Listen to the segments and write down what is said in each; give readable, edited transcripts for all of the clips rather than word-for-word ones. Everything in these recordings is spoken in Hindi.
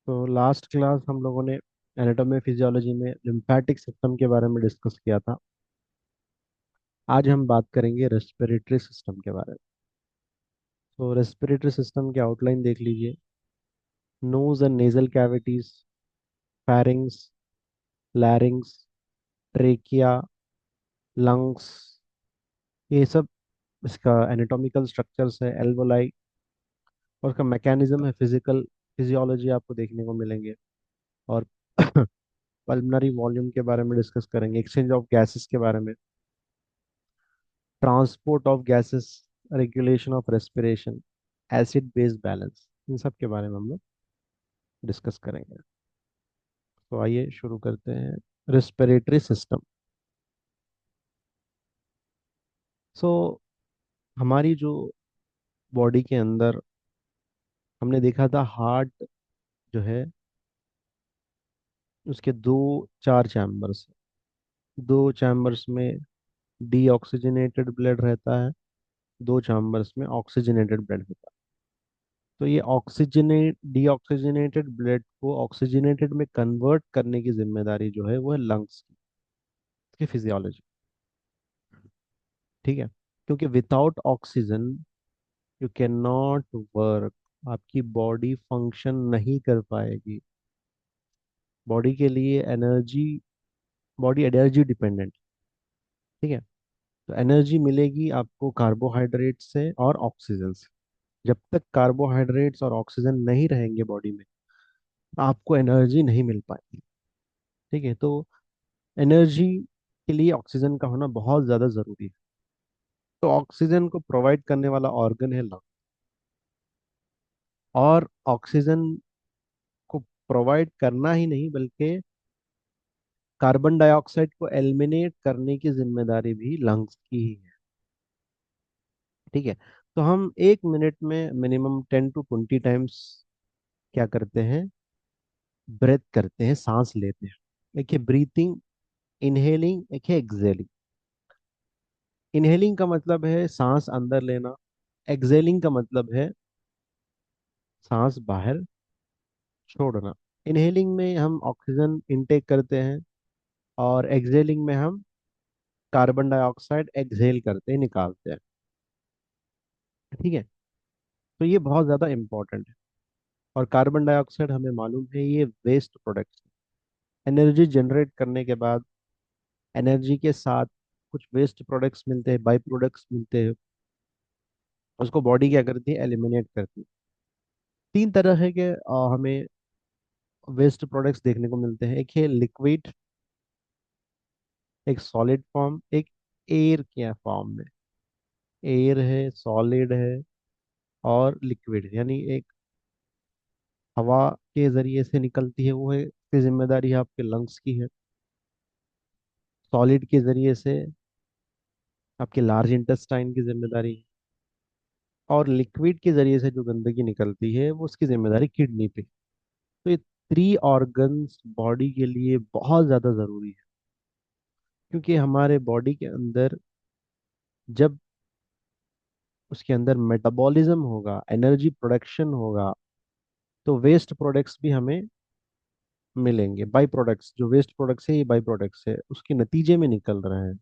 तो लास्ट क्लास हम लोगों ने एनाटॉमी फिजियोलॉजी में लिम्फेटिक सिस्टम के बारे में डिस्कस किया था। आज हम बात करेंगे रेस्पिरेटरी सिस्टम के बारे में। तो रेस्पिरेटरी सिस्टम की आउटलाइन देख लीजिए। Nose and nasal cavities, pharynx, larynx, trachea, lungs, ये सब इसका एनाटॉमिकल स्ट्रक्चर्स है। एल्वोलाई और उसका मैकेनिज्म है, फिजिकल फिजियोलॉजी आपको देखने को मिलेंगे। और पल्मनरी वॉल्यूम के बारे में डिस्कस करेंगे, एक्सचेंज ऑफ गैसेस के बारे में, transport of gases, regulation of respiration, acid base balance, इन सब के बारे में हम लोग डिस्कस करेंगे। तो आइए शुरू करते हैं। Respiratory system. सो हमारी जो बॉडी के अंदर हमने देखा था, हार्ट जो है उसके दो चार चैम्बर्स, दो चैम्बर्स में डीऑक्सीजनेटेड ब्लड रहता है, दो चैम्बर्स में ऑक्सीजनेटेड ब्लड होता है। तो ये ऑक्सीजनेट डीऑक्सीजनेटेड ब्लड को ऑक्सीजनेटेड में कन्वर्ट करने की जिम्मेदारी जो है वो है लंग्स की फिजियोलॉजी। ठीक है, क्योंकि without oxygen you can not work, आपकी बॉडी फंक्शन नहीं कर पाएगी। बॉडी के लिए एनर्जी, बॉडी एनर्जी डिपेंडेंट। ठीक है, तो एनर्जी मिलेगी आपको कार्बोहाइड्रेट से और ऑक्सीजन से। जब तक कार्बोहाइड्रेट्स और ऑक्सीजन नहीं रहेंगे बॉडी में, आपको एनर्जी नहीं मिल पाएगी। ठीक है, तो एनर्जी के लिए ऑक्सीजन का होना बहुत ज़्यादा ज़रूरी है। तो ऑक्सीजन को प्रोवाइड करने वाला ऑर्गन है लंग। और ऑक्सीजन को प्रोवाइड करना ही नहीं, बल्कि कार्बन डाइऑक्साइड को एलिमिनेट करने की जिम्मेदारी भी लंग्स की ही है। ठीक है, तो हम एक मिनट में मिनिमम 10 to 20 टाइम्स क्या करते हैं, ब्रेथ करते हैं, सांस लेते हैं। एक है ब्रीथिंग, इनहेलिंग, एक है एक्सेलिंग। इनहेलिंग का मतलब है सांस अंदर लेना, एक्सेलिंग का मतलब है सांस बाहर छोड़ना। इनहेलिंग में हम ऑक्सीजन इनटेक करते हैं और एक्सेलिंग में हम कार्बन डाइऑक्साइड एक्सहेल करते हैं, निकालते हैं। ठीक है, तो ये बहुत ज़्यादा इंपॉर्टेंट है। और कार्बन डाइऑक्साइड हमें मालूम है ये वेस्ट प्रोडक्ट्स, एनर्जी जनरेट करने के बाद एनर्जी के साथ कुछ वेस्ट प्रोडक्ट्स मिलते हैं, बाई प्रोडक्ट्स मिलते हैं। उसको बॉडी क्या करती है, एलिमिनेट करती है। तीन तरह है कि हमें वेस्ट प्रोडक्ट्स देखने को मिलते हैं। एक है लिक्विड, एक सॉलिड फॉर्म, एक एयर के फॉर्म में। एयर है, सॉलिड है और लिक्विड है। यानी एक हवा के जरिए से निकलती है, वो है, इसकी जिम्मेदारी है आपके लंग्स की है। सॉलिड के जरिए से आपके लार्ज इंटेस्टाइन की जिम्मेदारी है। और लिक्विड के जरिए से जो गंदगी निकलती है वो उसकी जिम्मेदारी किडनी पे। तो ये थ्री ऑर्गन्स बॉडी के लिए बहुत ज़्यादा ज़रूरी है। क्योंकि हमारे बॉडी के अंदर जब उसके अंदर मेटाबॉलिज्म होगा, एनर्जी प्रोडक्शन होगा, तो वेस्ट प्रोडक्ट्स भी हमें मिलेंगे। बाई प्रोडक्ट्स, जो वेस्ट प्रोडक्ट्स है ये बाई प्रोडक्ट्स है, उसके नतीजे में निकल रहे हैं।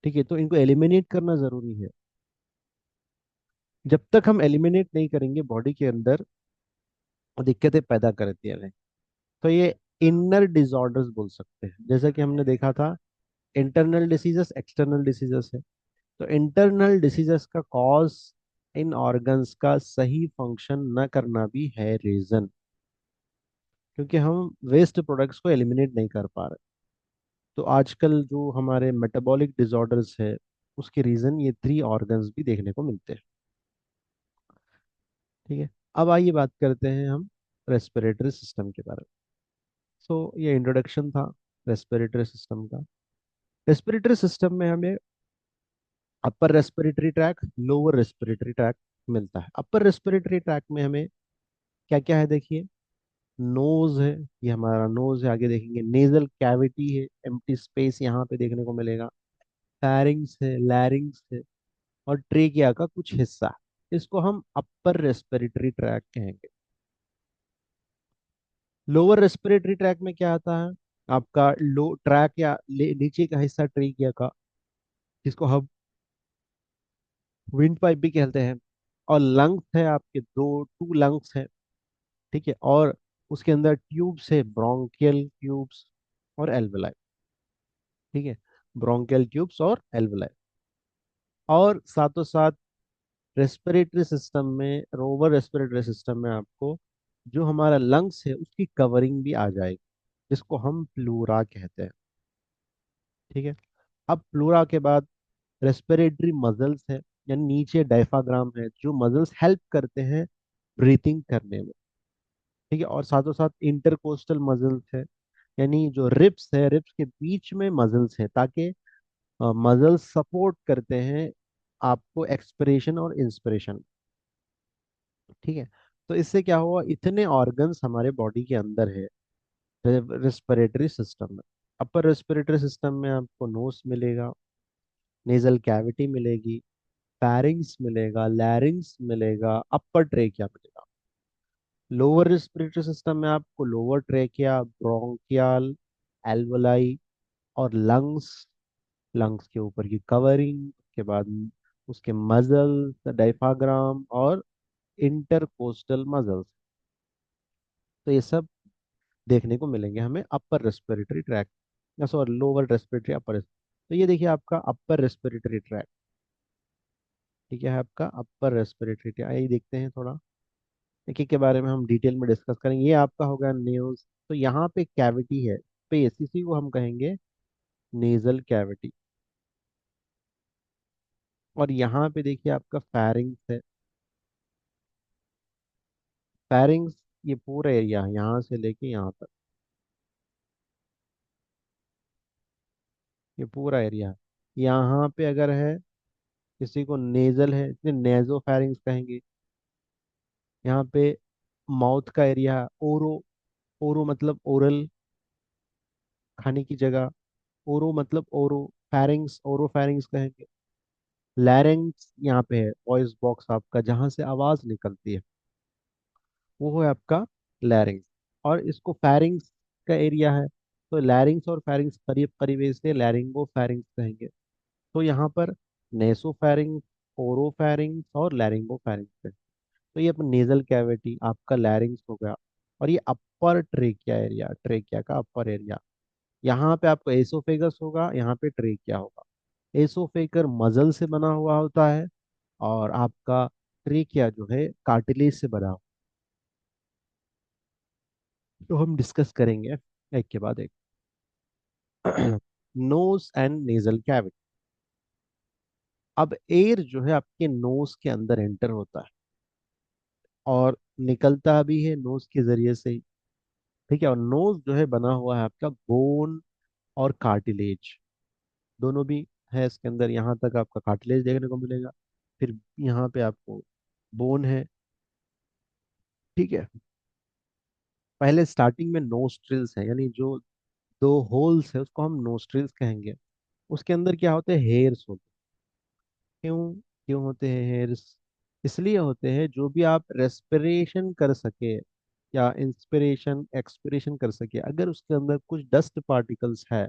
ठीक है, तो इनको एलिमिनेट करना ज़रूरी है। जब तक हम एलिमिनेट नहीं करेंगे बॉडी के अंदर, वो दिक्कतें पैदा करती है। तो ये इनर डिसऑर्डर्स बोल सकते हैं। जैसा कि हमने देखा था, इंटरनल डिसीजेस, एक्सटर्नल डिसीजेस है। तो इंटरनल डिसीजेस का कॉज इन ऑर्गन्स का सही फंक्शन न करना भी है रीजन, क्योंकि हम वेस्ट प्रोडक्ट्स को एलिमिनेट नहीं कर पा रहे। तो आजकल जो हमारे मेटाबॉलिक डिसऑर्डर्स है, उसके रीजन ये थ्री ऑर्गन्स भी देखने को मिलते हैं। ठीक है, अब आइए बात करते हैं हम रेस्पिरेटरी सिस्टम के बारे में। सो ये इंट्रोडक्शन था रेस्पिरेटरी सिस्टम का। रेस्पिरेटरी सिस्टम में हमें upper respiratory track, lower respiratory tract मिलता है। अपर रेस्पिरेटरी ट्रैक में हमें क्या क्या है, देखिए। नोज है, ये हमारा नोज है। आगे देखेंगे नेजल कैविटी है, एम्प्टी स्पेस यहाँ पे देखने को मिलेगा। फैरिंग्स है, लैरिंग्स है और ट्रेकिया का कुछ हिस्सा है। इसको हम अपर रेस्पिरेटरी ट्रैक कहेंगे। लोअर रेस्पिरेटरी ट्रैक में क्या आता है? आपका लो ट्रैक या नीचे का हिस्सा ट्रीकिया का, जिसको हम विंड पाइप भी कहते हैं। और लंग्स है आपके, दो टू लंग्स है। ठीक है। और उसके अंदर ट्यूब्स है, ब्रोंकियल ट्यूब्स और एल्वेलाई। ठीक है। ब्रोंकियल ट्यूब्स और एल्वेलाई। और साथों साथ रेस्पिरेटरी सिस्टम में, रोवर रेस्पिरेटरी सिस्टम में आपको जो हमारा लंग्स है उसकी कवरिंग भी आ जाएगी, जिसको हम प्लूरा कहते हैं। ठीक है। अब प्लूरा के बाद रेस्पिरेटरी मसल्स है, यानी नीचे डायफ्राग्राम है, जो मसल्स हेल्प करते हैं ब्रीथिंग करने में। ठीक है। और साथों साथ इंटरकोस्टल मसल्स है, यानी जो रिब्स है, रिब्स के बीच में मसल्स है, ताकि मसल्स सपोर्ट करते हैं आपको एक्सपिरेशन और इंस्पिरेशन। ठीक है। तो इससे क्या हुआ, इतने ऑर्गन्स हमारे बॉडी के अंदर है रेस्पिरेटरी सिस्टम में। अपर रेस्पिरेटरी सिस्टम में आपको नोस मिलेगा, नेजल कैविटी मिलेगी, पैरिंग्स मिलेगा, लैरिंग्स मिलेगा, अपर ट्रेकिया मिलेगा। लोअर रेस्पिरेटरी सिस्टम में आपको लोअर ट्रेकिया, ब्रोंकियल, एल्वोलाई और लंग्स, लंग्स के ऊपर की कवरिंग के बाद उसके मसल्स, डायफ्राग्राम और इंटरकोस्टल मसल्स। तो ये सब देखने को मिलेंगे हमें upper respiratory tract, sorry lower respiratory upper. तो ये देखिए आपका अपर रेस्पिरेटरी ट्रैक। ठीक है, आपका अपर रेस्पिरेटरी ट्रैक, आइए देखते हैं थोड़ा एक एक के बारे में हम डिटेल में डिस्कस करेंगे। ये आपका होगा नेल्स। तो यहाँ पे कैविटी है, स्पेस, इसी को हम कहेंगे नेजल कैविटी। और यहाँ पे देखिए आपका फेरिंग्स है। फेरिंग्स, ये पूरा एरिया यहाँ से लेके यहाँ तक, ये पूरा एरिया है। यहाँ पे अगर है किसी को नेजल है, इसलिए नेजो फेरिंग्स कहेंगे। यहाँ पे माउथ का एरिया, ओरो, ओरो मतलब ओरल, खाने की जगह। ओरो मतलब ओरो, फेरिंग्स ओरो फेरिंग्स कहेंगे। लैरिंग्स यहाँ पे है, वॉइस बॉक्स आपका जहाँ से आवाज निकलती है, वो है आपका लैरिंग्स। और इसको फेरिंग्स का एरिया है, तो लैरिंग्स और फेरिंग्स करीब करीब है, इसलिए लैरिंगो फेरिंग्स कहेंगे। तो यहाँ पर नेसो फेरिंग्स, ओरो फेरिंग्स और लैरिंगो फेरिंग्स है। तो ये अपना नेजल कैविटी आपका लैरिंग्स हो गया। और ये अपर ट्रेकिया एरिया, ट्रेकिया का अपर एरिया। यहाँ पे आपको एसोफेगस होगा, यहाँ पे ट्रेकिया होगा। एसोफेगर मजल से बना हुआ होता है, और आपका ट्रेकिया जो है कार्टिलेज से बना हुआ। तो हम डिस्कस करेंगे एक के बाद एक। Nose and nasal cavity. अब एयर जो है आपके नोज के अंदर एंटर होता है और निकलता भी है नोज के जरिए से ही। ठीक है। और नोज जो है बना हुआ है आपका बोन और कार्टिलेज, दोनों भी है इसके अंदर। यहाँ तक आपका कार्टिलेज देखने को मिलेगा, फिर यहाँ पे आपको बोन है। ठीक है। पहले स्टार्टिंग में नोस्ट्रिल्स है, यानी जो दो होल्स है उसको हम नोस्ट्रिल्स कहेंगे। उसके अंदर क्या होते हैं, हेयर्स होते हैं। क्यों, क्यों होते हैं हेयर्स? इसलिए होते हैं जो भी आप रेस्पिरेशन कर सके या इंस्पिरेशन एक्सपिरेशन कर सके, अगर उसके अंदर कुछ डस्ट पार्टिकल्स है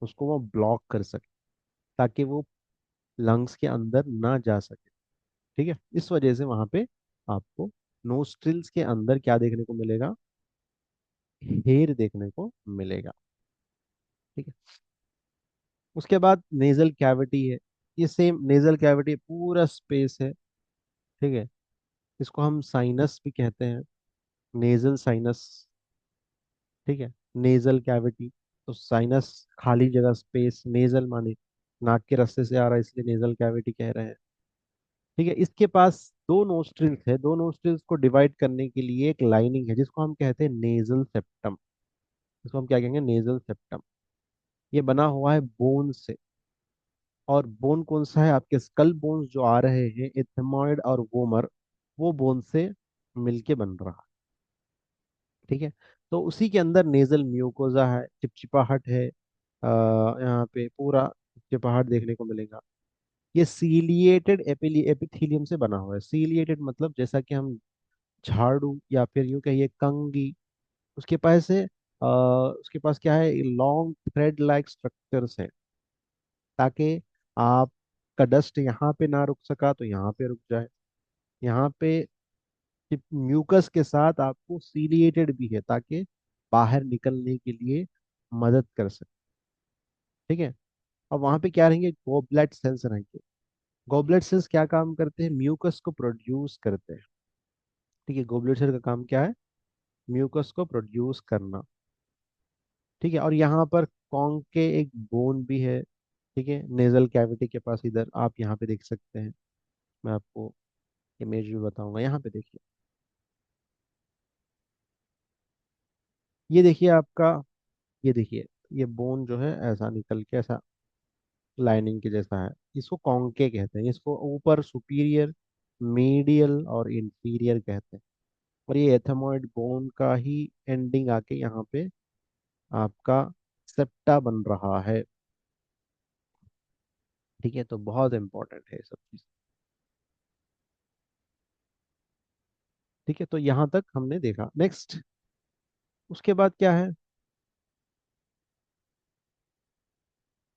उसको वो ब्लॉक कर सके, ताकि वो लंग्स के अंदर ना जा सके। ठीक है। इस वजह से वहां पे आपको नोस्ट्रिल्स के अंदर क्या देखने को मिलेगा, हेयर देखने को मिलेगा। ठीक है। उसके बाद नेजल कैविटी है। ये सेम नेजल कैविटी पूरा स्पेस है। ठीक है। इसको हम साइनस भी कहते हैं, नेजल साइनस। ठीक है। नेजल कैविटी, तो साइनस खाली जगह, स्पेस, नेजल माने नाक के रास्ते से आ रहा है, इसलिए नेजल कैविटी कह रहे हैं। ठीक है। इसके पास दो नोस्ट्रिल्स है, दो नोस्ट्रिल्स को डिवाइड करने के लिए एक लाइनिंग है, जिसको हम कहते हैं नेजल सेप्टम। इसको हम क्या कहेंगे, नेजल सेप्टम। ये बना हुआ है बोन से। और बोन कौन सा है, आपके स्कल बोन्स जो आ रहे हैं, एथमॉइड और वोमर, वो बोन से मिलके बन रहा है। ठीक है। तो उसी के अंदर नेजल म्यूकोजा है, चिपचिपाहट है, यहाँ पे पूरा चिपचिपाहट देखने को मिलेगा। ये सीलिएटेड एपिथीलियम से बना हुआ है। सीलिएटेड मतलब जैसा कि हम झाड़ू या फिर यूं कहिए कंघी, उसके पास क्या है, लॉन्ग थ्रेड लाइक स्ट्रक्चर्स है, ताकि आपका डस्ट यहाँ पे ना रुक सका तो यहाँ पे रुक जाए। यहाँ पे म्यूकस के साथ आपको सीलिएटेड भी है, ताकि बाहर निकलने के लिए मदद कर सके। ठीक है। और वहां पे क्या रहेंगे, गोबलेट सेल्स रहेंगे। गोबलेट सेल्स क्या काम करते हैं, म्यूकस को प्रोड्यूस करते हैं। ठीक है, गोबलेट सेल का काम क्या है, म्यूकस को प्रोड्यूस करना। ठीक है। और यहाँ पर कॉन्ग के एक बोन भी है। ठीक है, नेजल कैविटी के पास, इधर आप यहाँ पे देख सकते हैं। मैं आपको इमेज भी बताऊंगा, यहाँ पे देखिए। ये देखिए आपका, ये देखिए, ये बोन जो है ऐसा निकल के ऐसा लाइनिंग के जैसा है। इसको कॉन्के कहते हैं। इसको ऊपर सुपीरियर, मीडियल और इंफीरियर कहते हैं। और ये एथेमॉइड बोन का ही एंडिंग आके यहाँ पे आपका सेप्टा बन रहा है। ठीक है, तो बहुत इंपॉर्टेंट है ये सब चीज। ठीक है, तो यहाँ तक हमने देखा। नेक्स्ट, उसके बाद क्या है,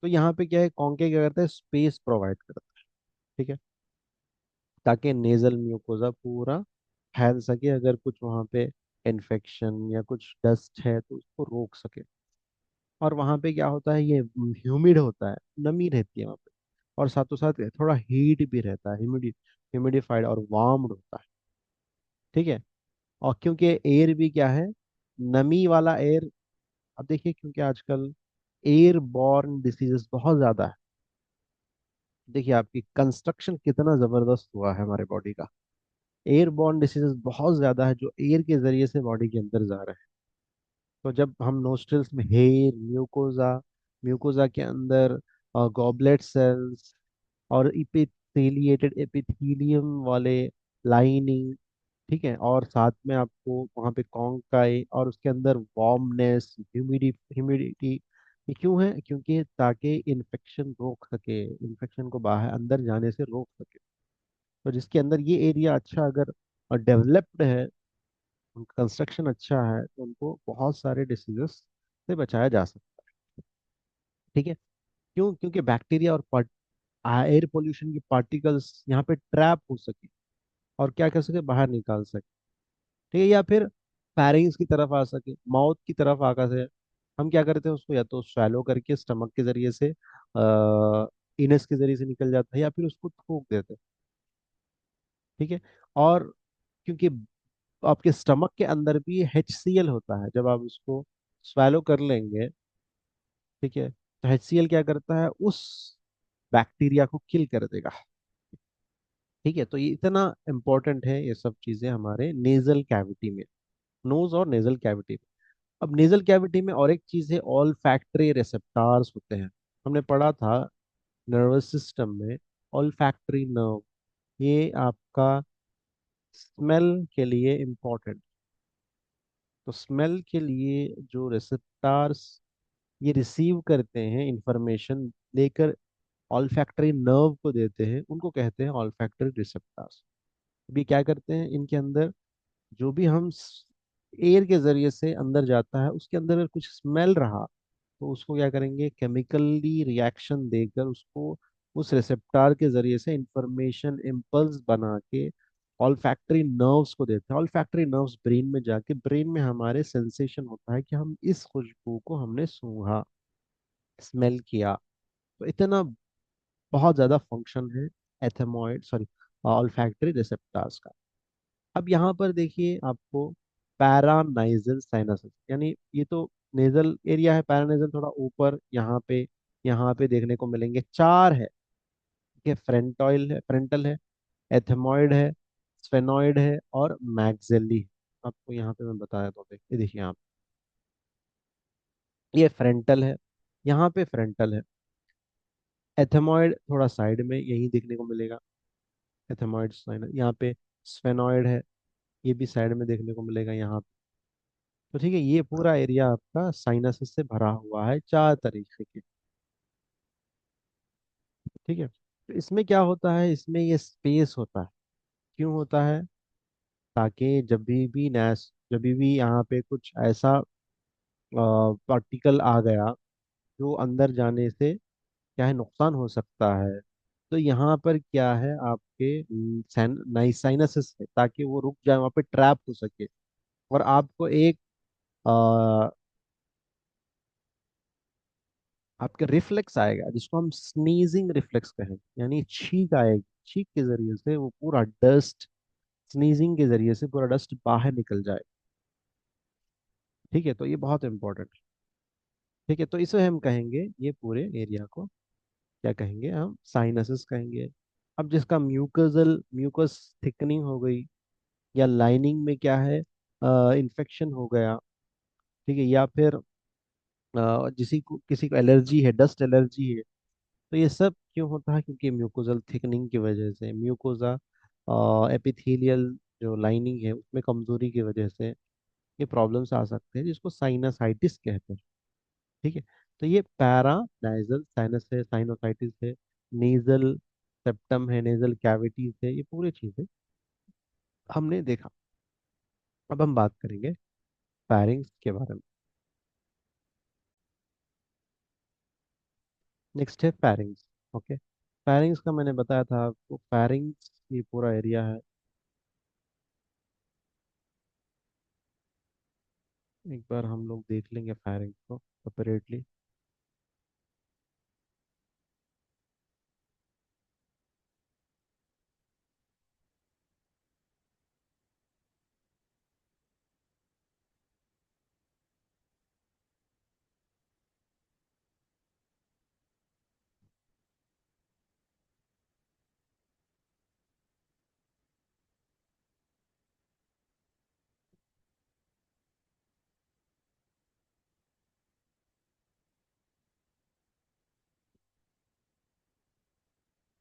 तो यहाँ पे क्या है, कॉन्के क्या करता है, स्पेस प्रोवाइड करता है। ठीक है, ताकि नेजल म्यूकोजा पूरा फैल सके, अगर कुछ वहाँ पे इन्फेक्शन या कुछ डस्ट है तो उसको रोक सके। और वहाँ पे क्या होता है, ये ह्यूमिड होता है, नमी रहती है वहाँ पे। और साथों साथ थोड़ा हीट भी रहता है, ह्यूमिडिफाइड और वार्म होता है। ठीक है। और क्योंकि एयर भी क्या है, नमी वाला एयर। अब देखिए, क्योंकि आजकल एयर बॉर्न डिसीजेस बहुत ज्यादा है। देखिए आपकी कंस्ट्रक्शन कितना जबरदस्त हुआ है हमारे बॉडी का। एयर बॉर्न डिसीजेस बहुत ज्यादा है जो एयर के जरिए से बॉडी के अंदर जा रहे हैं। तो जब हम नोस्ट्रल्स में हेयर, म्यूकोजा, म्यूकोजा के अंदर गॉबलेट सेल्स और इपिथेलिएटेड एपिथीलियम वाले लाइनिंग, ठीक है, और साथ में आपको वहाँ पे कॉन्काई और उसके अंदर वार्मनेस, ह्यूमिडिटी। ये क्यों है, क्योंकि ताकि इन्फेक्शन रोक सके, इन्फेक्शन को बाहर अंदर जाने से रोक सके। तो जिसके अंदर ये एरिया अच्छा अगर डेवलप्ड है, उनका कंस्ट्रक्शन अच्छा है, तो उनको बहुत सारे डिसीजेस से बचाया जा सकता है। ठीक है। क्यों, क्योंकि बैक्टीरिया और एयर पोल्यूशन की पार्टिकल्स यहाँ पे ट्रैप हो सके और क्या कर सके, बाहर निकाल सके। ठीक है, या फिर पैरिंग्स की तरफ आ सके, माउथ की तरफ आकर से हम क्या करते हैं, उसको या तो स्वैलो करके स्टमक के जरिए से, इनस के जरिए से निकल जाता है, या फिर उसको थूक देते हैं। ठीक है। और क्योंकि आपके स्टमक के अंदर भी HCl होता है, जब आप उसको स्वैलो कर लेंगे, ठीक है, तो HCl क्या करता है, उस बैक्टीरिया को किल कर देगा। ठीक है, तो ये इतना इंपॉर्टेंट है ये सब चीजें हमारे नेजल कैविटी में, नोज और नेजल कैविटी में। अब नेजल कैविटी में और एक चीज है, ऑल फैक्ट्री रिसेप्टार्स होते हैं। हमने पढ़ा था नर्वस सिस्टम में, ऑल फैक्ट्री नर्व, ये आपका स्मेल के लिए इम्पोर्टेंट। तो स्मेल के लिए जो रिसेप्टार्स ये रिसीव करते हैं इंफॉर्मेशन लेकर, ऑल फैक्ट्री नर्व को देते हैं, उनको कहते हैं ऑल फैक्ट्री रिसेप्टार्स। भी क्या करते हैं, इनके अंदर जो भी हम एयर के जरिए से अंदर जाता है, उसके अंदर अगर कुछ स्मेल रहा, तो उसको क्या करेंगे, केमिकली रिएक्शन देकर उसको उस रिसेप्टार के जरिए से इंफॉर्मेशन इम्पल्स बना के ऑल फैक्ट्री नर्व्स को देते हैं। ऑल फैक्ट्री नर्व्स ब्रेन में जाके, ब्रेन में हमारे सेंसेशन होता है कि हम इस खुशबू को हमने सूंघा, स्मेल किया। तो इतना बहुत ज्यादा फंक्शन है ethmoid, sorry, all factory receptors का। अब यहाँ पर देखिए आपको पैरानाइजल साइनस, यानी ये तो नेजल एरिया है, पैरानाइजल थोड़ा ऊपर यहाँ पे देखने को मिलेंगे, चार है। ठीक है, फ्रंटॉइल है, फ्रंटल है, एथेमॉइड है, स्फेनॉइड है और मैक्सिली है। आपको यहाँ पे मैं बताया तो ये देखिए आप, ये फ्रंटल है, यहाँ पे फ्रंटल है। एथेमॉइड थोड़ा साइड में यही देखने को मिलेगा, एथेमॉइड साइनस यहाँ पे। स्फेनॉइड है, ये भी साइड में देखने को मिलेगा यहाँ। तो ठीक है, ये पूरा एरिया आपका साइनस से भरा हुआ है, चार तरीके के। ठीक है, तो इसमें क्या होता है, इसमें ये स्पेस होता है। क्यों होता है, ताकि जब भी यहाँ पे कुछ ऐसा पार्टिकल आ गया जो अंदर जाने से क्या है, नुकसान हो सकता है। तो यहाँ पर क्या है, आपके साइनसेस है, ताकि वो रुक जाए, वहाँ पे ट्रैप हो सके। और आपको एक आ, आपके रिफ्लेक्स आएगा जिसको हम स्नीजिंग रिफ्लेक्स कहें, यानी छींक आएगी। छींक के जरिए से वो पूरा डस्ट, स्नीजिंग के जरिए से पूरा डस्ट बाहर निकल जाए। ठीक है, तो ये बहुत इंपॉर्टेंट है। ठीक है, तो इसे हम कहेंगे, ये पूरे एरिया को क्या कहेंगे, हम साइनसेस कहेंगे। अब जिसका म्यूकस थिकनिंग हो गई, या लाइनिंग में क्या है, इन्फेक्शन हो गया, ठीक है, या फिर किसी को एलर्जी है, डस्ट एलर्जी है, तो ये सब क्यों होता है? क्योंकि म्यूकोजल थिकनिंग की वजह से, म्यूकोजा एपिथेलियल जो लाइनिंग है उसमें कमजोरी की वजह से ये प्रॉब्लम्स आ सकते हैं, जिसको साइनसाइटिस कहते हैं। ठीक है, तो ये पैरा नाइजल साइनस है, साइनोसाइटिस है, नेजल सेप्टम है, नेजल कैविटीज है, ये पूरी चीजें हमने देखा। अब हम बात करेंगे पैरिंग्स के बारे में। नेक्स्ट है पैरिंग्स। ओके, पैरिंग्स का मैंने बताया था आपको, पैरिंग्स ये पूरा एरिया है। एक बार हम लोग देख लेंगे पैरिंग्स को सेपरेटली।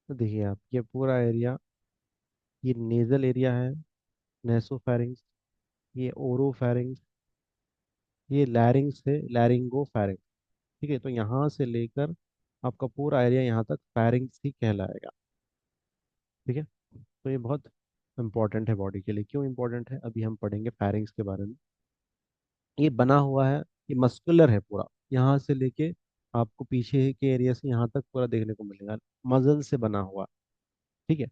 तो देखिए आप, ये पूरा एरिया, ये नेजल एरिया है, नेसोफैरिंग्स, ये ओरोफैरिंग्स, ये लैरिंग्स है, लैरिंगोफैरिंग्स। ठीक है, तो यहाँ से लेकर आपका पूरा एरिया यहाँ तक पैरिंग्स ही कहलाएगा। ठीक है, तो ये बहुत इंपॉर्टेंट है बॉडी के लिए। क्यों इंपॉर्टेंट है, अभी हम पढ़ेंगे पैरिंग्स के बारे में। ये बना हुआ है, ये मस्कुलर है पूरा, यहाँ से लेके आपको पीछे के एरिया से यहाँ तक पूरा देखने को मिलेगा, मसल से बना हुआ। ठीक है,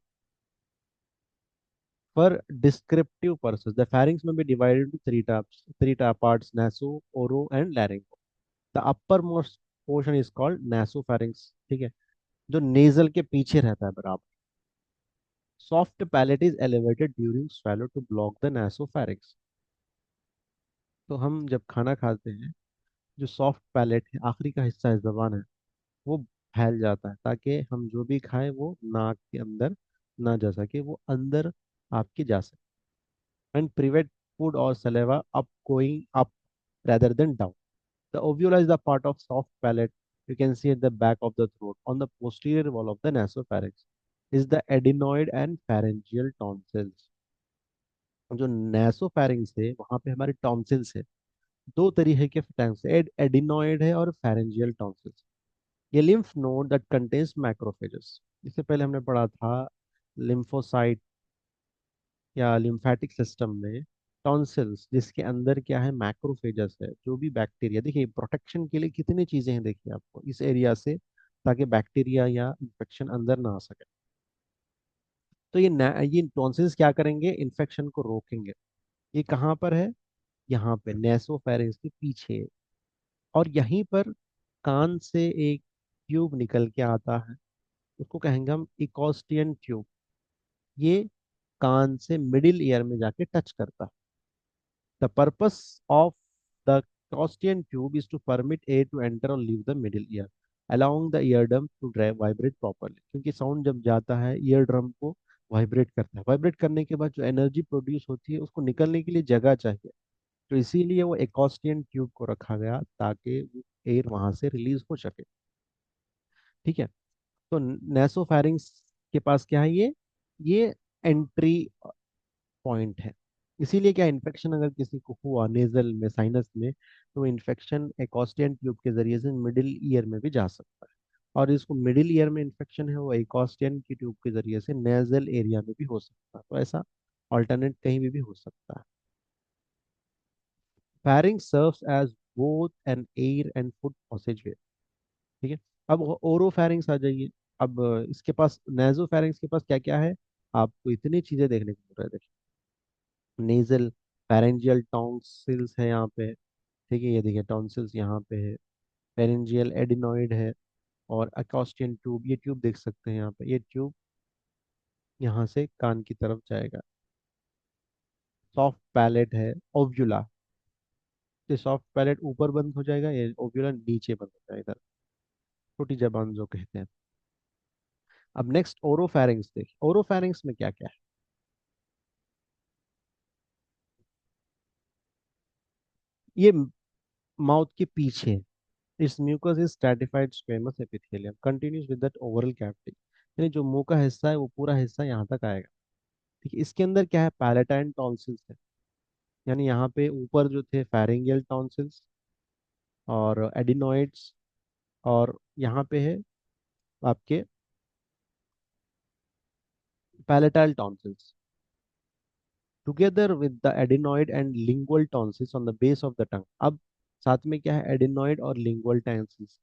for descriptive purposes the pharynx may be divided into three type parts: naso, oro and laryngo. The uppermost portion is called nasopharynx, ठीक है, जो नेजल के पीछे रहता है बराबर। Soft palate is elevated during swallow to block the nasopharynx। तो हम जब खाना खाते हैं, जो सॉफ्ट पैलेट है, आखिरी का हिस्सा है जबान है, वो फैल जाता है ताकि हम जो भी खाएं वो नाक के अंदर ना जा सके, वो अंदर आपके जा सके, and prevent food or saliva up going up rather than down. The ovula is the part of soft palate you can see at the back of the throat. On the posterior wall of the nasopharynx is the adenoid and pharyngeal tonsils. जो nasopharynx है वहाँ पे हमारे tonsils है। दो तरीके के टैंक्स, एडिनॉइड है और pharyngeal tonsils। ये lymph node that contains macrophages। इससे पहले हमने पढ़ा था lymphocyte या लिम्फेटिक सिस्टम में टॉन्सिल्स, जिसके अंदर क्या है, मैक्रोफेजस है, जो भी बैक्टीरिया, देखिए प्रोटेक्शन के लिए कितनी चीजें हैं, देखिए आपको इस एरिया से, ताकि बैक्टीरिया या इन्फेक्शन अंदर ना आ सके। तो ये टॉन्सिल्स क्या करेंगे, इन्फेक्शन को रोकेंगे। ये कहाँ पर है, यहाँ पे नेसोफेरेंस के पीछे। और यहीं पर कान से एक ट्यूब निकल के आता है, उसको कहेंगे हम इकोस्टियन ट्यूब। ये कान से मिडिल ईयर में जाके टच करता है। The purpose of the Caustian tube is to permit air to enter or leave the middle ear, allowing the eardrum to drive vibrate properly। क्योंकि साउंड जब जाता है ईयर ड्रम को वाइब्रेट करता है, वाइब्रेट करने के बाद जो एनर्जी प्रोड्यूस होती है उसको निकलने के लिए जगह चाहिए। तो इसीलिए वो एकॉस्टियन ट्यूब को रखा गया ताकि एयर वहां से रिलीज हो सके। ठीक है, तो नेसोफैरिंग्स के पास क्या है, ये एंट्री पॉइंट है। इसीलिए क्या, इन्फेक्शन अगर किसी को हुआ नेजल में, साइनस में, तो इन्फेक्शन एकॉस्टियन ट्यूब के जरिए से मिडिल ईयर में भी जा सकता है। और जिसको मिडिल ईयर में इन्फेक्शन है वो एकॉस्टियन की ट्यूब के जरिए से नेजल एरिया में भी हो सकता है। तो ऐसा ऑल्टरनेट कहीं भी हो सकता है। Pharynx serves as both an air and food passageway. ठीक है। अब ओरोफैरिंग्स आ जाइए। अब इसके पास नेजोफैरिंग्स के पास क्या क्या है, आपको इतनी चीजें देखने को मिल रही है। नेजल फेरेंजियल टॉन्सिल्स है यहाँ पे। ठीक है, ये देखिए टॉन्सिल्स यहाँ पे है। फेरेंजियल एडिनॉइड है। और अकॉस्टियन ट्यूब, ये ट्यूब देख सकते हैं यहाँ पे, ये ट्यूब यहाँ से कान की तरफ जाएगा। सॉफ्ट पैलेट है ओव्यूला। ये सॉफ्ट पैलेट ऊपर बंद हो जाएगा, ये ओव्यूला नीचे बंद हो जाएगा, छोटी जबान जो कहते हैं। अब नेक्स्ट ओरोफैरिंग्स देखिए, ओरोफैरिंग्स में क्या क्या है। ये माउथ के पीछे। Its mucous is stratified squamous epithelium continues with that oral cavity. यानी जो मुंह का हिस्सा है वो पूरा हिस्सा यहाँ तक आएगा। ठीक है, इसके अंदर क्या है, पैलेटाइन टॉन्सिल्स है। यानी यहाँ पे ऊपर जो थे फेरिंगियल टॉन्सिल्स और एडिनॉइड्स, और यहाँ पे है आपके palatine tonsils together with the adenoid and lingual tonsils on the base of the tongue. अब साथ में क्या है, एडिनॉइड और लिंगुअल टॉन्सिल्स।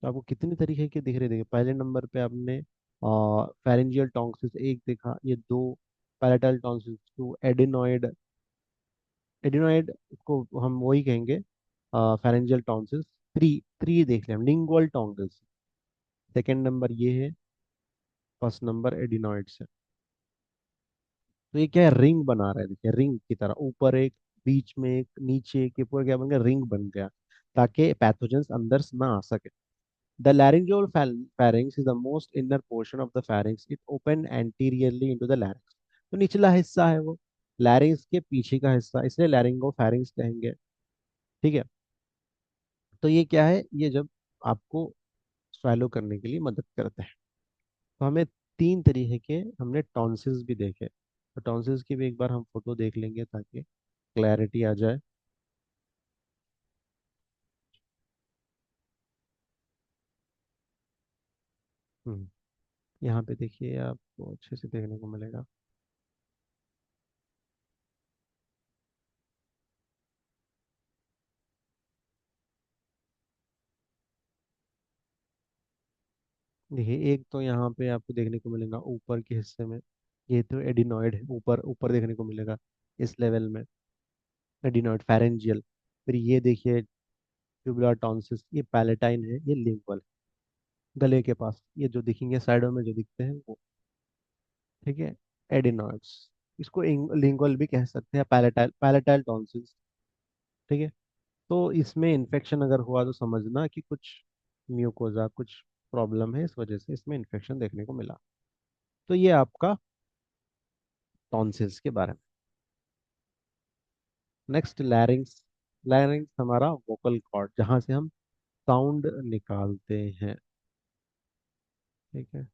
तो आपको कितनी तरीके के दिख रहे, देखिए पहले नंबर पे आपने फेरेंजियल टॉन्सिल्स एक देखा, ये दो, palatal tonsils two, adenoid. Adenoid को हम वही कहेंगे फेरेंजियल टॉन्सिल्स। थ्री, थ्री देख लें, लिंगुअल टॉन्सिल्स। सेकेंड नंबर ये है, फर्स्ट नंबर एडिनॉइड से। तो ये क्या है, रिंग बना रहा है, देखिए रिंग की तरह, ऊपर एक, बीच में एक, नीचे एक, ये पूरा क्या बन गया, रिंग बन गया, ताकि पैथोजेंस अंदर से ना आ सके। The laryngeal pharynx is the most inner portion of the pharynx. It open anteriorly into the larynx. तो निचला हिस्सा है वो, लैरिंग्स के पीछे का हिस्सा, इसलिए लैरिंगोफैरिंग्स कहेंगे। ठीक है। तो ये क्या है, ये जब आपको swallow करने के लिए मदद करता है। तो हमें तीन तरीके के हमने टॉन्सिल्स भी देखे, तो टॉन्सिल्स की भी एक बार हम फोटो देख लेंगे ताकि क्लैरिटी आ जाए। हम्म, यहाँ पे देखिए आपको अच्छे से देखने को मिलेगा। देखिए एक तो यहाँ पे आपको देखने को मिलेगा ऊपर के हिस्से में, ये तो एडिनॉइड है, ऊपर ऊपर देखने को मिलेगा इस लेवल में, एडिनॉइड फेरेंजियल। फिर ये देखिए ट्यूबुलर टॉन्सिस, ये पैलेटाइन है, ये लिंगुअल, गले के पास ये जो दिखेंगे साइडों में जो दिखते हैं वो। ठीक है, एडिनॉइड्स, इसको लिंगुअल भी कह सकते हैं, पैलेटाइल पैलेटाइल टॉन्सिल्स। ठीक है। तो इसमें इन्फेक्शन अगर हुआ तो समझना कि कुछ म्यूकोजा, कुछ प्रॉब्लम है, इस वजह से इसमें इन्फेक्शन देखने को मिला। तो ये आपका टॉन्सिल्स के बारे में। नेक्स्ट लैरिंग्स। लैरिंग्स हमारा वोकल कॉर्ड, जहाँ से हम साउंड निकालते हैं। ठीक है।